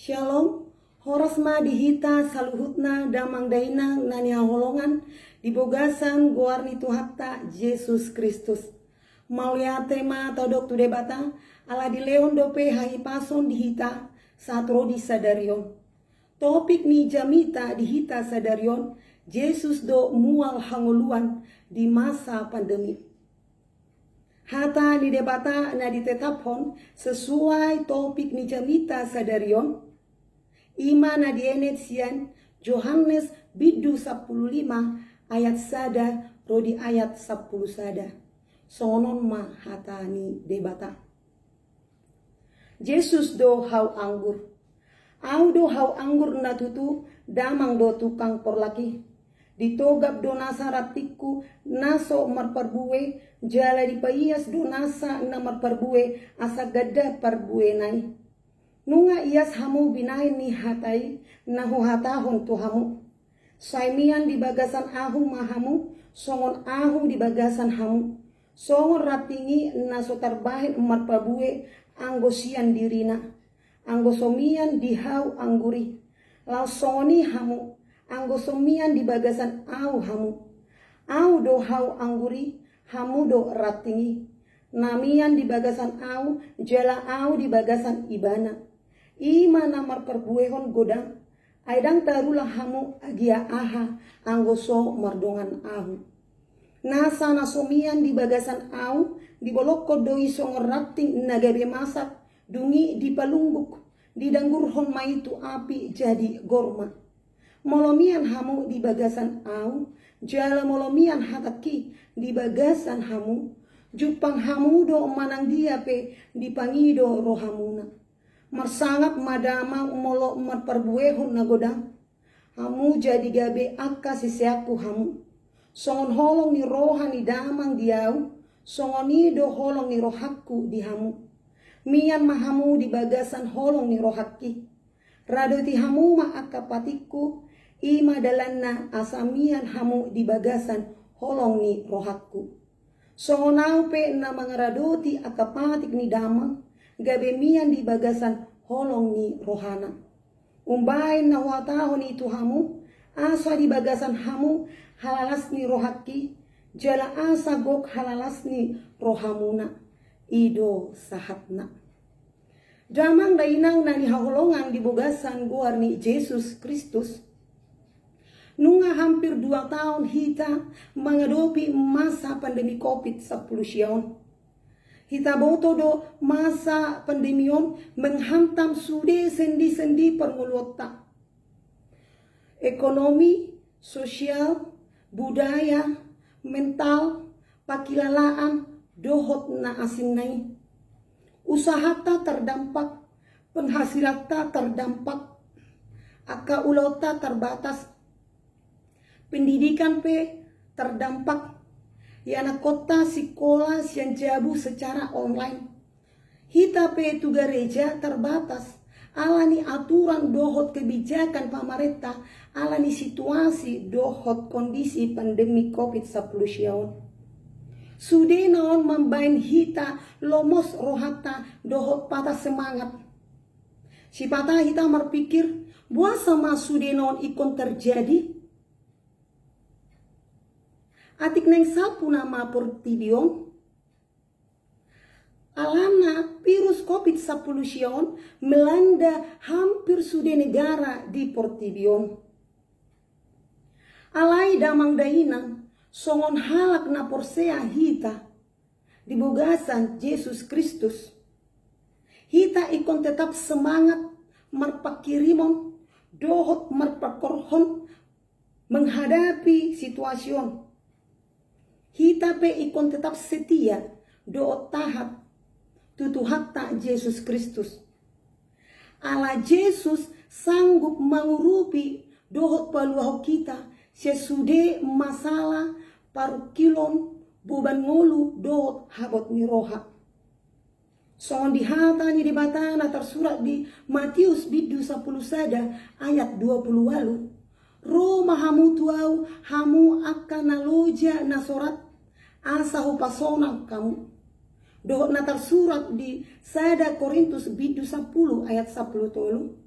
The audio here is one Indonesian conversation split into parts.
Shalom, horasma dihita saluhutna damang dainang nani holongan dibogasan guarni tuhatta Yesus Kristus. Maulia tema todok tu debata ala di leon dope hai pason dihita satro di sadarion. Topik ni jamita dihita sadarion Yesus do mual hanguluan di masa pandemi. Hata di debata na ditetapon sesuai topik ni jamita sadarion. Ima na dienet sian Yohanes bidu 15 ayat sada rodi ayat 10 sada. Sonon ma hata ni debata. Yesus do hau anggur. Au do hau anggur na tutu damang do tukang porlaki. Ditogap do nasa ratiku naso marparbue jala di paias do nasa na marparbue asa gada parbue nai. Nunga ias hamu binain ni hatai nahu hatahon tu hamu. Saimian di bagasan ahu mahamu songon ahu di bagasan hamu. Songon ratingi naso tarbahin marparbue anggosian dirina. Anggosomian dihau angguri. Lau songoni hamu. Anggosomian di bagasan au hamu. Au do hau angguri, hamu do ratingi. Namian di bagasan au, jala au di bagasan ibana. Ima namar perbuehon godang. Aidang tarulah hamu agia aha, anggoso mardongan au. Nasa nasomian di bagasan au, di boloko doi songor rating nagabe masak. Dungi di palungguk, di danggurhon maitu api jadi gorma. Molomian hamu di bagasan au, jala molomian hataki di bagasan hamu, jupang hamu do manang dia pe di pangido rohamuna. Marsangap madamang molo marparbuehon na godang, hamu jadi gabe akka sisiaku hamu. Songon holong ni rohani damang diau, songon do holong ni rohakku di hamu. Mian mahamu di bagasan holong ni rohaki. Radoti hamu ma akapatiku. Ima dalanna asamian hamu di bagasan holong ni rohakku. Songonau pe na mangaradoti akapatik ni damang. Gabe mian di bagasan holong ni rohana. Umbain na watahon itu hamu. Asa di bagasan hamu halalas ni rohaki. Jala asa gok halalas ni rohamuna. Ido sahatna. Damang dainang nani haholongan di bogasan guarni Yesus Kristus. Nunga hampir 2 tahun hita menghadapi masa pandemi COVID-10 siyon. Hita boto do masa pandemion menghantam sude sendi-sendi permulota. Ekonomi, sosial, budaya, mental, pakilalaan, dohot na asin nai. Usahata terdampak, penghasilanata terdampak, akaulota terbatas. Pendidikan pe terdampak. Yana kota sekolah yang jabu secara online. Hita pe tu gereja terbatas. Alani aturan dohot kebijakan pemerintah. Alani situasi dohot kondisi pandemi COVID-10 siyon. Sude naon membain hita lomos rohata dohot patah semangat. Si patah hita berpikir buah sama sude naon ikon terjadi. Atik neng sapu nama portibion. Alana virus COVID-10 siyon melanda hampir sude negara di portibion. Alai damang dainang songon halak na porsea hita di bogasan Yesus Kristus. Hita ikon tetap semangat marpakirimon dohot marpakorhon menghadapi situasi. Hita pe ikon tetap setia do tahap tutuhatta Yesus Kristus. Ala Yesus sanggup mengurupi dohot paluaho kita sesude masalah paru kilon buban ngolu dohot habot ni roha. Songon dihata ni debatana tersurat di Matius bidu 10 sada ayat 20 walu. Roma hamu tuau hamu akan naloja nasorat asa hupasona kamu. Dohot na tersurat di Sada Korintus bidu 10 ayat 10 tolu.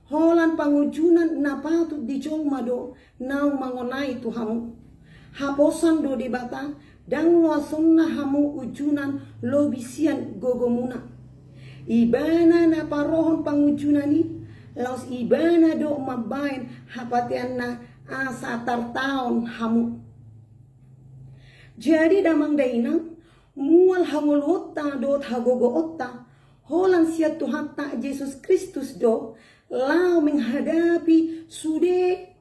Holan pangujunan na patut dijolma do naung mangonai Tuhamu. Haposan do debata dang luasonna hamu ujunan lobisian gogomuna. Ibana na parohon pangujunani laos ibana do mabain hapatian na asa tartaon hamu. Jadi damang dainang mual hangulota do hagogoota holan sia Tuhan tak Yesus Kristus do lau menghadapi sude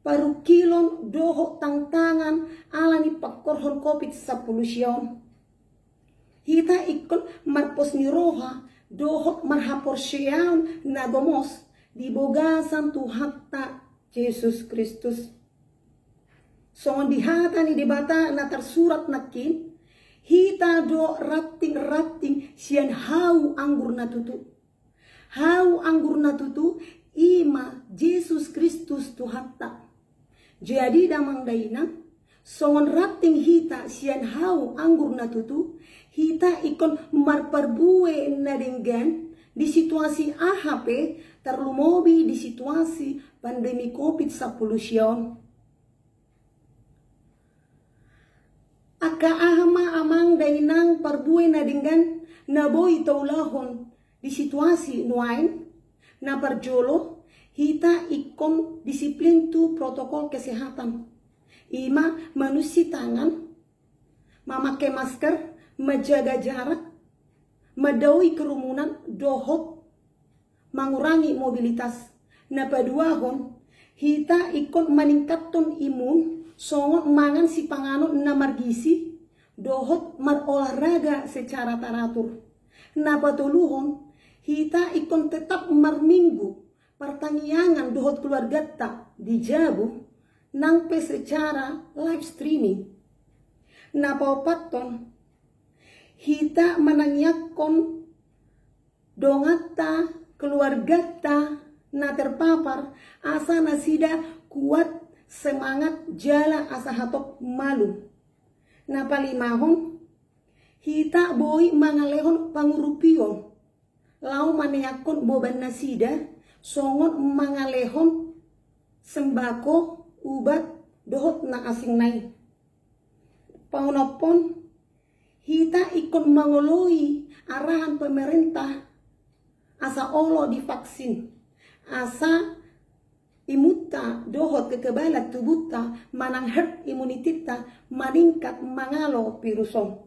parukilon doho tantangan alani pakorhon COVID-19. Hita ikon marpos ni roha doho marhapor siyaon nagomos di bogasan Tuhan tak Yesus Kristus. Songon dihata ni debata na tersurat nakin hita do rating sian hau anggur na tutu. Hau anggur na tutu ima Yesus Kristus Tuhan tak. Jadi damang dainang songon rating hita sian hau anggur na tutu hita ikon marparbue na denggan di situasi AHP terlumobi di situasi pandemi COVID-19. Aka ahama amang dainang parbue na denggan na boy taulahon di situasi nuain na parjolo hita ikon disiplin tu protokol kesehatan. Ima manusi tangan, memakai masker, menjaga jarak, mendaui kerumunan, dohot, mengurangi mobilitas. Na paduahon hita ikon meningkatkan imun, songot mangan si panganon na margisi, dohot marolahraga secara teratur. Na patuluhon hita ikon tetap marminggu pertaniangan dohot keluarga tak dijabu nangpe secara live streaming. Na paupaton hita menanyakan dongata keluarga ta na terpapar asa nasida kuat semangat jala asa hatok malu. Na palimahon hita boy mangalehon pangurupion lau maneyakon boban nasida songon mangalehon sembako ubat dohot na asing nai. Paunopon hita ikon mangoloi arahan pemerintah asa olo divaksin asa imuta dohot kekebalan tubuta manang herd immunitita meningkat mangalo virusom.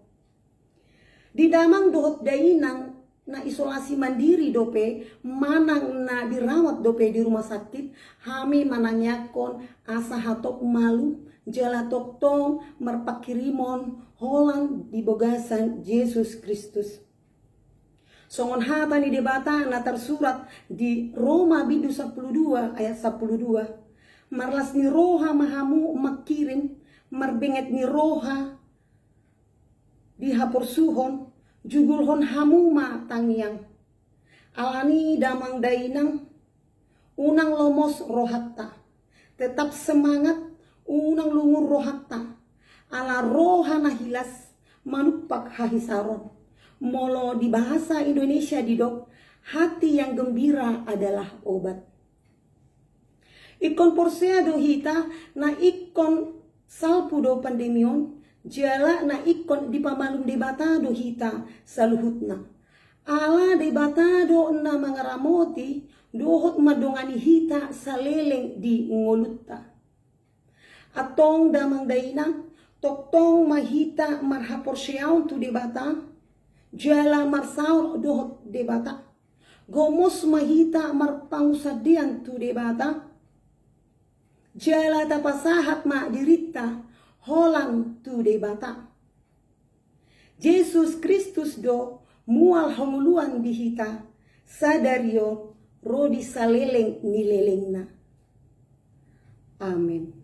Di damang dohot dainang na isolasi mandiri dope manang na dirawat dope di rumah sakit hami mananyakon asa hatok malu jala toktong merpakirimon holang di bogasan Yesus Kristus. Songon hata ni debata na tersurat di Roma bidu 12 ayat 12. Marlas ni roha mahamu makirin marbenget ni roha dihapor suhon jugulhon hamuma tangyang alani damang dainang unang lomos rohatta tetap semangat unang lungur rohatta ala roha nahilas manupak hahisaron molo di bahasa Indonesia didok hati yang gembira adalah obat. Ikon porsea do hita na ikon salpu do pandemion jala na ikon di pamalum debata do hita saluhutna. Ala debata do na mangaramoti dohot madongani hita saleleng di ngolutta. Atong damang dainang toktong mahita marhapor siyaw tu debata jala marsaur dohot debata. Gomos mahita marpangusadian tu debata. Jala tapasahat ma dirita holang tu debata. Yesus Kristus do mual honguluan dihita sadario rodi saleleng nilelengna. Amin.